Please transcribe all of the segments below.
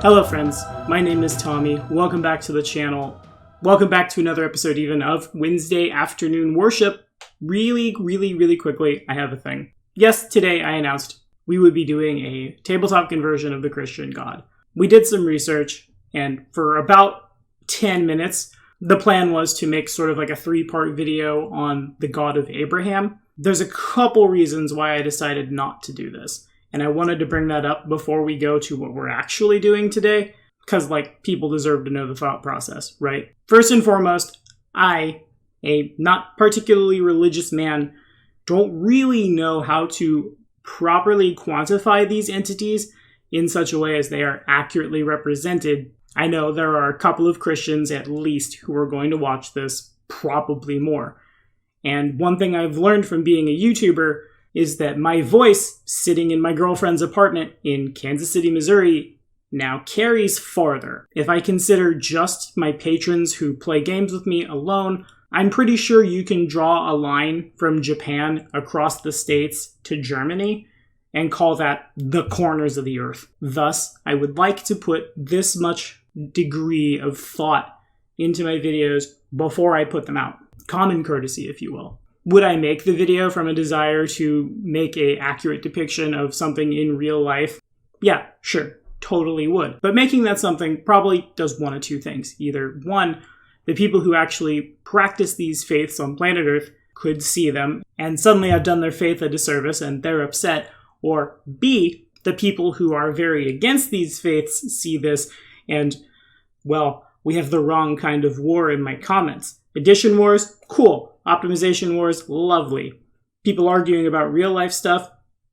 Hello friends, my name is Tommy. Welcome back to the channel. Welcome back to another episode even of Wednesday Afternoon Worship. Really quickly, I have a thing. Yes, today I announced we would be doing a tabletop conversion of the Christian God. We did some research, and for about 10 minutes, the plan was to make sort of like a 3-part video on the God of Abraham. There's a couple reasons why I decided not to do this. And I wanted to bring that up before we go to what we're actually doing today, because, people deserve to know the thought process, right? First and foremost, I, a not particularly religious man, don't really know how to properly quantify these entities in such a way as they are accurately represented. I know there are a couple of Christians, at least, who are going to watch this, probably more. And one thing I've learned from being a YouTuber is that my voice sitting in my girlfriend's apartment in Kansas City, Missouri, now carries farther. If I consider just my patrons who play games with me alone, I'm pretty sure you can draw a line from Japan across the states to Germany and call that the corners of the earth. Thus, I would like to put this much degree of thought into my videos before I put them out. Common courtesy, if you will. Would I make the video from a desire to make an accurate depiction of something in real life? Yeah, sure, totally would. But making that something probably does one of two things. Either one, the people who actually practice these faiths on planet Earth could see them, and suddenly I've done their faith a disservice and they're upset. Or B, the people who are very against these faiths see this and, well, we have the wrong kind of war in my comments. Edition wars? Cool. Optimization wars? Lovely. People arguing about real life stuff?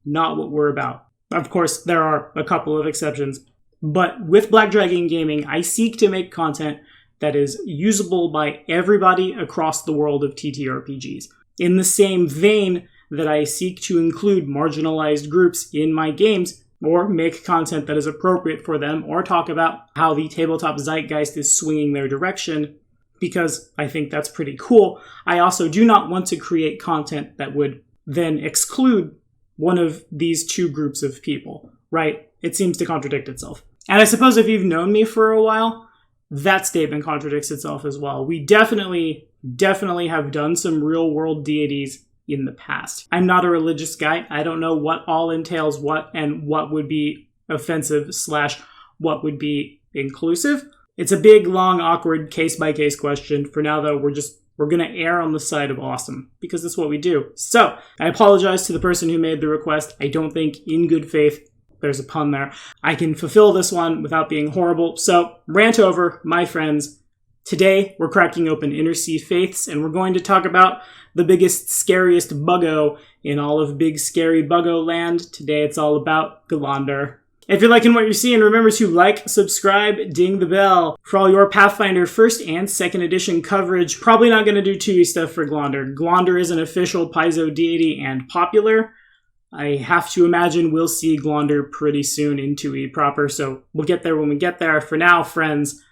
Not what we're about. Of course, there are a couple of exceptions. But with Black Dragon Gaming, I seek to make content that is usable by everybody across the world of TTRPGs. In the same vein that I seek to include marginalized groups in my games, or make content that is appropriate for them, or talk about how the tabletop zeitgeist is swinging their direction, because I think that's pretty cool. I also do not want to create content that would then exclude one of these two groups of people, right? It seems to contradict itself. And I suppose if you've known me for a while, that statement contradicts itself as well. We definitely have done some real world deities in the past. I'm not a religious guy. I don't know what all entails what and what would be offensive / what would be inclusive. It's a big, long, awkward, case-by-case question. For now, though, we're going to err on the side of awesome, because that's what we do. So, I apologize to the person who made the request. I don't think, in good faith, there's a pun there, I can fulfill this one without being horrible. So, rant over, my friends. Today, we're cracking open Inner Sea Faiths, and we're going to talk about the biggest, scariest buggo in all of big, scary buggo land. Today, it's all about Ghlaunder. If you're liking what you're seeing, remember to like, subscribe, ding the bell for all your Pathfinder 1st and 2nd edition coverage. Probably not going to do 2e stuff for Ghlaunder. Ghlaunder is an official Paizo deity and popular. I have to imagine we'll see Ghlaunder pretty soon in 2e proper, so we'll get there when we get there. For now, friends,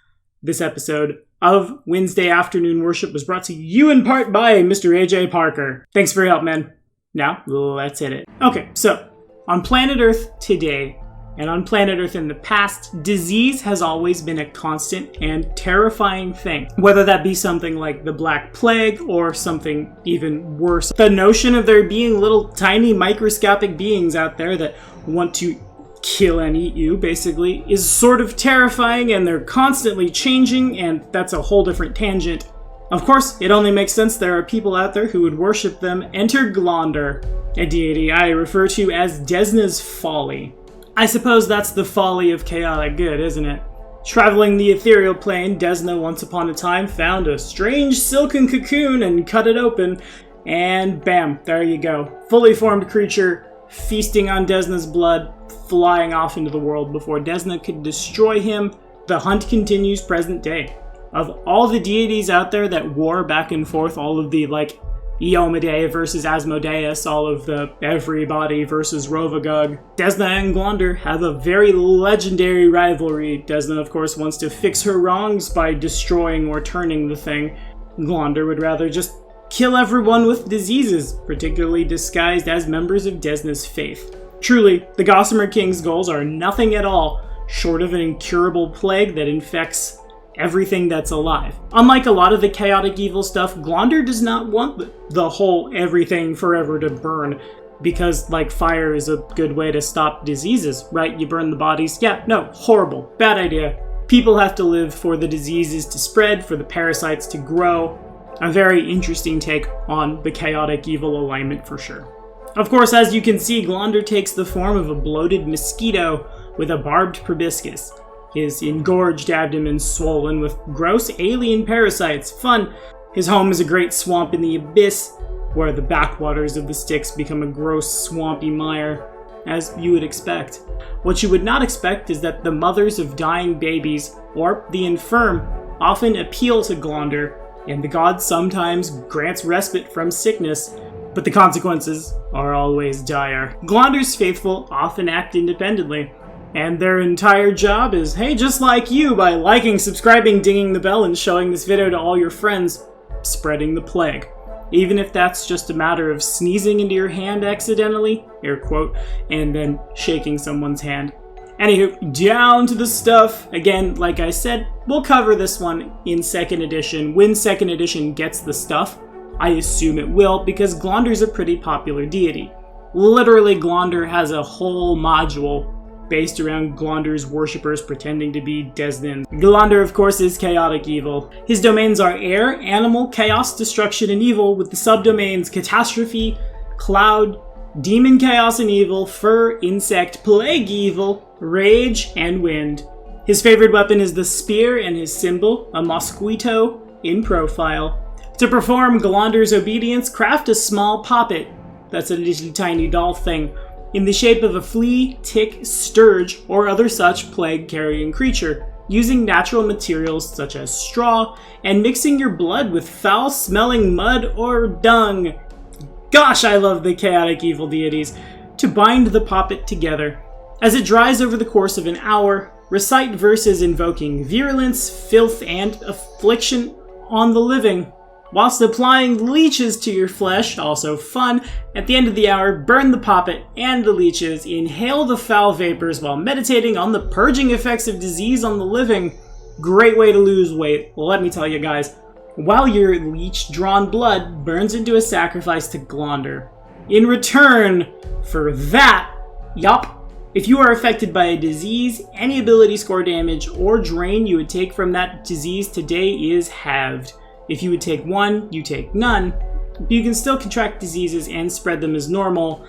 this episode of Wednesday Afternoon Worship was brought to you in part by Mr. AJ Parker. Thanks for your help, man. Now, let's hit it. Okay, so on planet Earth today, and on planet Earth in the past, disease has always been a constant and terrifying thing. Whether that be something like the Black Plague or something even worse. The notion of there being little tiny microscopic beings out there that want to kill and eat you, basically, is sort of terrifying, and they're constantly changing, and that's a whole different tangent. Of course, it only makes sense there are people out there who would worship them. Enter Ghlaunder, a deity I refer to as Desna's Folly. I suppose that's the folly of chaotic good, isn't it? Traveling the ethereal plane, Desna once upon a time found a strange silken cocoon and cut it open, and bam, there you go. Fully formed creature, feasting on Desna's blood, flying off into the world before Desna could destroy him. The hunt continues present day. Of all the deities out there that war back and forth, all of the, Iomedae versus Asmodeus, all of the everybody versus Rovagug, Desna and Ghlaunder have a very legendary rivalry. Desna, of course, wants to fix her wrongs by destroying or turning the thing. Ghlaunder would rather just kill everyone with diseases, particularly disguised as members of Desna's faith. Truly, the Gossamer King's goals are nothing at all short of an incurable plague that infects everything that's alive. Unlike a lot of the chaotic evil stuff, Ghlaunder does not want the whole everything forever to burn, because, like, fire is a good way to stop diseases, right? You burn the bodies. Yeah, no, horrible. Bad idea. People have to live for the diseases to spread, for the parasites to grow. A very interesting take on the chaotic evil alignment for sure. Of course, as you can see, Ghlaunder takes the form of a bloated mosquito with a barbed proboscis. His engorged abdomen swollen with gross alien parasites. Fun! His home is a great swamp in the abyss, where the backwaters of the Styx become a gross, swampy mire, as you would expect. What you would not expect is that the mothers of dying babies, or the infirm, often appeal to Ghlaunder, and the god sometimes grants respite from sickness, but the consequences are always dire. Glaunder's faithful often act independently, and their entire job is, hey, just like you, by liking, subscribing, dinging the bell, and showing this video to all your friends, spreading the plague. Even if that's just a matter of sneezing into your hand accidentally, air quote, and then shaking someone's hand. Anywho, down to the stuff. Again, like I said, we'll cover this one in 2nd edition. When 2nd edition gets the stuff, I assume it will, because Glaunder's a pretty popular deity. Literally, Ghlaunder has a whole module based around Glaunder's worshippers pretending to be Desnans. Ghlaunder, of course, is chaotic evil. His domains are air, animal, chaos, destruction, and evil, with the subdomains catastrophe, cloud, demon, chaos, and evil, fur, insect, plague, evil, rage, and wind. His favorite weapon is the spear, and his symbol, a mosquito, in profile. To perform Glaunder's obedience, craft a small poppet, that's a little tiny doll thing, in the shape of a flea, tick, scourge, or other such plague-carrying creature, using natural materials such as straw, and mixing your blood with foul-smelling mud or dung. Gosh, I love the chaotic evil deities. To bind the poppet together. As it dries over the course of an hour, recite verses invoking virulence, filth, and affliction on the living, whilst applying leeches to your flesh, also fun. At the end of the hour, burn the poppet and the leeches, inhale the foul vapors while meditating on the purging effects of disease on the living. Great way to lose weight, let me tell you guys. While your leech-drawn blood burns into a sacrifice to Ghlaunder. In return for that, if you are affected by a disease, any ability score damage or drain you would take from that disease today is halved. If you would take one, you take none. You can still contract diseases and spread them as normal.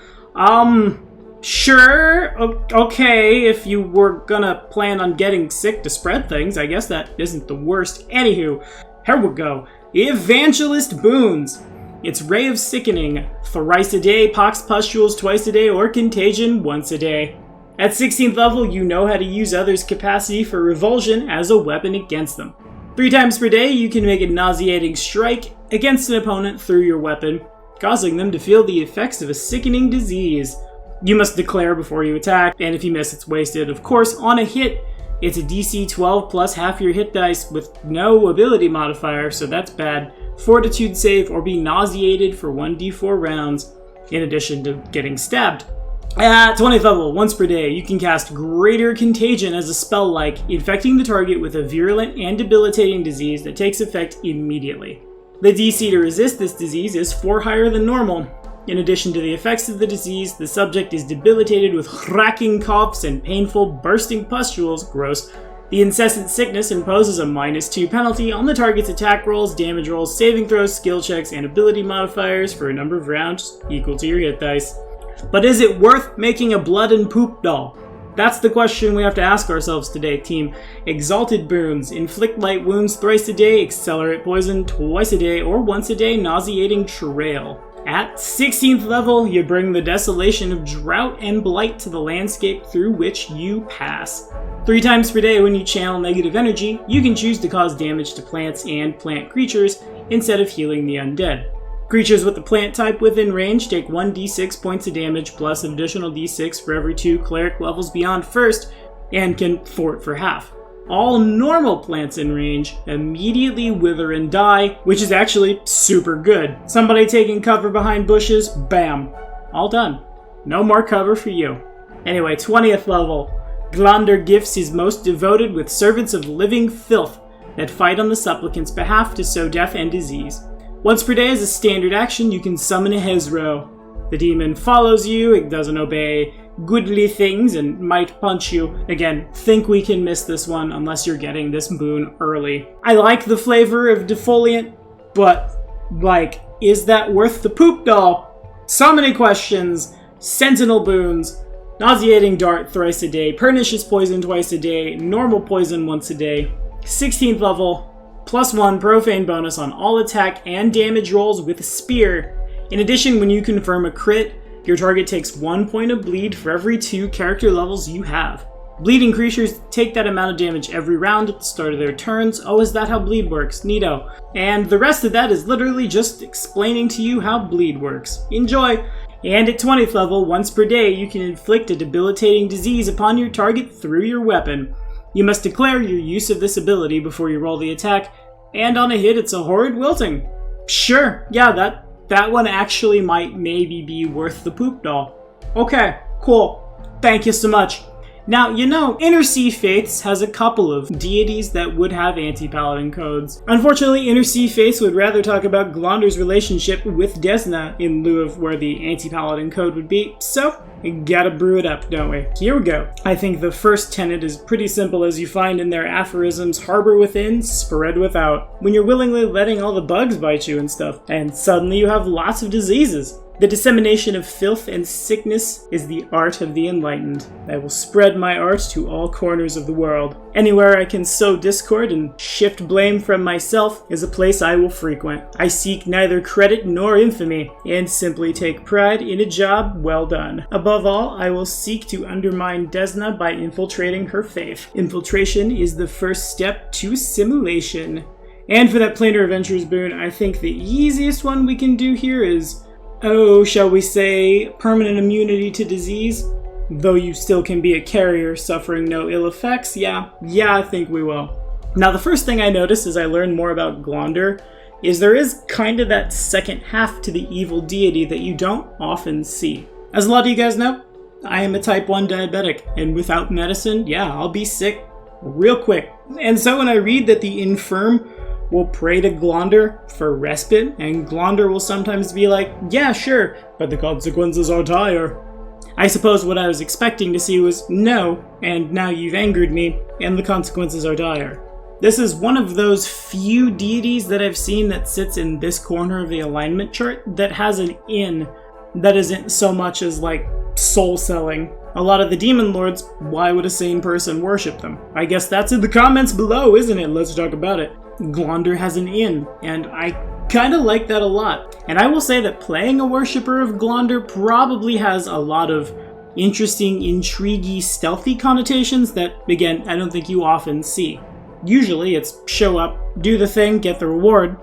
Sure, okay, if you were gonna plan on getting sick to spread things, I guess that isn't the worst. Anywho, here we go. Evangelist boons. It's Ray of Sickening, thrice a day, pox pustules twice a day, or contagion once a day. At 16th level, you know how to use others' capacity for revulsion as a weapon against them. 3 times per day, you can make a nauseating strike against an opponent through your weapon, causing them to feel the effects of a sickening disease. You must declare before you attack, and if you miss, it's wasted. Of course, on a hit, it's a DC 12 plus half your hit dice with no ability modifier, so that's bad. Fortitude save or be nauseated for 1d4 rounds, in addition to getting stabbed. At 20th level, once per day, you can cast Greater Contagion as a spell like infecting the target with a virulent and debilitating disease that takes effect immediately. The DC to resist this disease is 4 higher than normal. In addition to the effects of the disease, the subject is debilitated with racking coughs and painful bursting pustules, gross. The incessant sickness imposes a -2 penalty on the target's attack rolls, damage rolls, saving throws, skill checks, and ability modifiers for a number of rounds equal to your hit dice. But is it worth making a blood and poop doll? That's the question we have to ask ourselves today, team. Exalted boons. Inflict light wounds thrice a day, accelerate poison twice a day, or once a day, nauseating trail. At 16th level, you bring the desolation of drought and blight to the landscape through which you pass. 3 times per day when you channel negative energy, you can choose to cause damage to plants and plant creatures instead of healing the undead. Creatures with the plant type within range take 1d6 points of damage plus an additional d6 for every 2 cleric levels beyond first, and can fort for half. All normal plants in range immediately wither and die, which is actually super good. Somebody taking cover behind bushes, bam, all done. No more cover for you. Anyway, 20th level. Ghlaunder gifts his most devoted with servants of living filth that fight on the supplicant's behalf to sow death and disease. Once per day as a standard action, you can summon a Hezro. The demon follows you, it doesn't obey goodly things, and might punch you. Again, think we can miss this one unless you're getting this boon early. I like the flavor of defoliant, but, is that worth the poop doll? So many questions. Sentinel boons. Nauseating dart thrice a day, pernicious poison twice a day, normal poison once a day. 16th level, +1 profane bonus on all attack and damage rolls with spear. In addition, when you confirm a crit, your target takes 1 point of bleed for every 2 character levels you have. Bleeding creatures take that amount of damage every round at the start of their turns. Oh, is that how bleed works? Neato. And the rest of that is literally just explaining to you how bleed works. Enjoy! And at 20th level, once per day, you can inflict a debilitating disease upon your target through your weapon. You must declare your use of this ability before you roll the attack, and on a hit, it's a horrid wilting. Sure, yeah, that one actually might maybe be worth the poop doll. Okay, cool. Thank you so much. Now, Inner Sea Faiths has a couple of deities that would have anti-paladin codes. Unfortunately, Inner Sea Faiths would rather talk about Ghlaunder's relationship with Desna in lieu of where the anti-paladin code would be, so we gotta brew it up, don't we? Here we go. I think the first tenet is pretty simple, as you find in their aphorisms: harbor within, spread without. When you're willingly letting all the bugs bite you and stuff, and suddenly you have lots of diseases. The dissemination of filth and sickness is the art of the enlightened. I will spread my art to all corners of the world. Anywhere I can sow discord and shift blame from myself is a place I will frequent. I seek neither credit nor infamy, and simply take pride in a job well done. Above all, I will seek to undermine Desna by infiltrating her faith. Infiltration is the first step to simulation. And for that Planar Adventures boon, I think the easiest one we can do here is, shall we say, permanent immunity to disease? Though you still can be a carrier, suffering no ill effects, yeah, I think we will. Now, the first thing I noticed as I learned more about Ghlaunder is there is kind of that second half to the evil deity that you don't often see. As a lot of you guys know, I am a type 1 diabetic, and without medicine, I'll be sick real quick. And so when I read that the infirm will pray to Ghlaunder for respite, and Ghlaunder will sometimes be like, yeah, sure, but the consequences are dire. I suppose what I was expecting to see was, no, and now you've angered me, and the consequences are dire. This is one of those few deities that I've seen that sits in this corner of the alignment chart that has an in that isn't so much as soul selling. A lot of the demon lords, why would a sane person worship them? I guess that's in the comments below, isn't it? Let's talk about it. Ghlaunder has an in, and I kind of like that a lot. And I will say that playing a worshipper of Ghlaunder probably has a lot of interesting, intriguey, stealthy connotations that, again, I don't think you often see. Usually it's show up, do the thing, get the reward.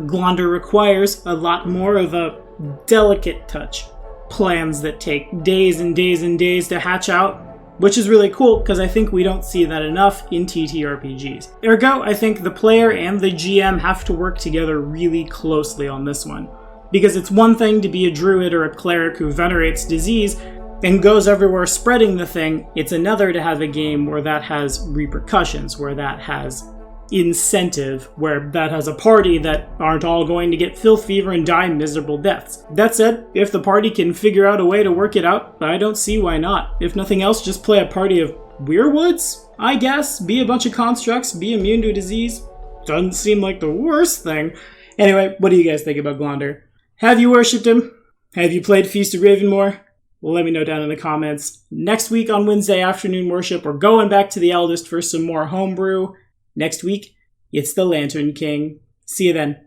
Ghlaunder requires a lot more of a delicate touch. Plans that take days and days and days to hatch out, which is really cool because I think we don't see that enough in TTRPGs. Ergo, I think the player and the GM have to work together really closely on this one. Because it's one thing to be a druid or a cleric who venerates disease and goes everywhere spreading the thing. It's another to have a game where that has repercussions, where that has incentive, where that has a party that aren't all going to get filth fever and die miserable deaths. That said, if the party can figure out a way to work it out, I don't see why not. If nothing else, just play a party of weirwoods, I guess. Be a bunch of constructs, be immune to disease. Doesn't seem like the worst thing. Anyway, what do you guys think about Ghlaunder? Have you worshipped him? Have you played Feast of Ravenmore? Let me know down in the comments. Next week on Wednesday afternoon worship, we're going back to the Eldest for some more homebrew. Next week, it's the Lantern King. See you then.